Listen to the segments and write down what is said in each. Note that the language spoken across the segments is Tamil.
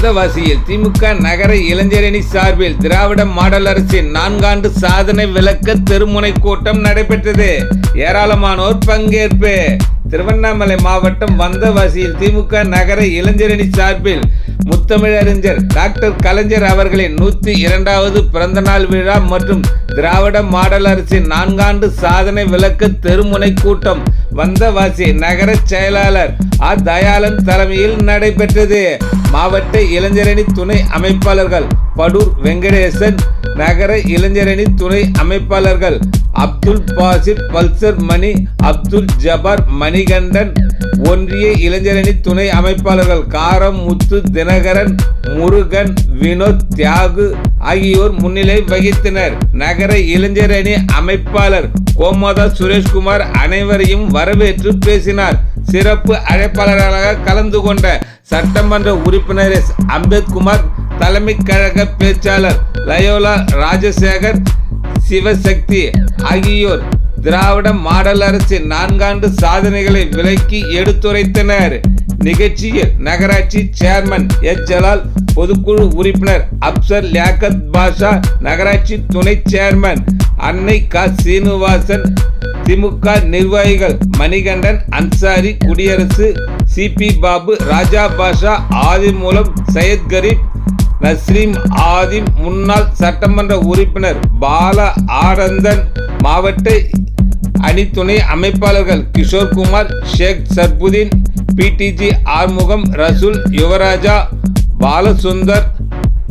வந்தவாசியில் திமுக நகர இளைஞரணி சார்பில் திராவிட மாடல் அரசின் 4 ஆண்டு சாதனை விளக்க தெருமுனை கூட்டம் நடைபெற்றது. ஏராளமானோர் பங்கேற்பு. திருவண்ணாமலை மாவட்டம் வந்தவாசியில் திமுக நகர இளைஞரணி சார்பில் முத்தமிழறிஞர் டாக்டர் கலைஞர் அவர்களின் 102வது பிறந்தநாள் விழா மற்றும் திராவிட மாடல் அரசின் 4 ஆண்டு சாதனை விளக்க தெருமுனை கூட்டம் வந்தவாசி நகர செயலாளர் தயாளன் தலைமையில் நடைபெற்றது. மாவட்ட இளைஞரணி துணை அமைப்பாளர்கள் படூர் வெங்கடேசன், நகர இளைஞரணி துணை அமைப்பாளர்கள் அப்துல் பாசிர், பல்சர் மணி, அப்துல் ஜபார், மணிகண்டன், ஒன்றிய இளைஞரணி துணை அமைப்பாளர்கள் காரம் முத்து, தினகரன், முருகன், வினோத், தியாகு ஆகியோர் முன்னிலை வகித்தனர். நகர இளைஞரணி அமைப்பாளர் கோமாதா சுரேஷ்குமார் அனைவரையும் வரவேற்று பேசினார். சிறப்பு அழைப்பாளர்களாக கலந்து கொண்ட சட்டமன்ற உறுப்பினர் எஸ். அம்பேத்குமார், தலைமை கழக பேச்சாளர் லயோலா ராஜசேகர், சிவசக்தி ஆகியோர் திராவிட மாடல் அரசின் 4 ஆண்டு சாதனைகளை விளக்கி எடுத்துரைத்தனர். நிகழ்ச்சியில் நகராட்சி சேர்மன் எச். ஜலால், பொதுக்குழு உறுப்பினர் அப்சர் லியாக்கத் பாஷா, நகராட்சி துணை சேர்மன் அன்னை க. சீனிவாசன், திமுக நிர்வாகிகள் மணிகண்டன், அன்சாரி, குடியரசு, சி.பி. பாபு, ராஜா பாஷா, ஆதிமூலம், சையத் கரீப், நஸ்ரீம் ஆதிம், முன்னாள் சட்டமன்ற உறுப்பினர் பால ஆனந்தன், மாவட்ட அணி துணை அமைப்பாளர்கள் கிஷோர்குமார், ஷேக் சர்புதீன், பிடிஜி ஆறுமுகம், ரசூல், யுவராஜா, பாலசுந்தர்,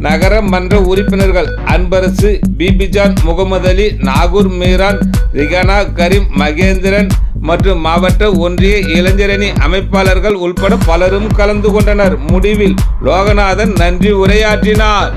நகர மன்ற உறுப்பினர்கள் அன்பரசு, பிபிஜான், முகமது அலி, நாகூர் மீரான், ரிகானா, கரீம், மகேந்திரன் மற்றும் மாவட்ட ஒன்றிய இளைஞரணி அமைப்பாளர்கள் உட்பட பலரும் கலந்து கொண்டனர். முடிவில் லோகநாதன் நன்றி உரையாற்றினார்.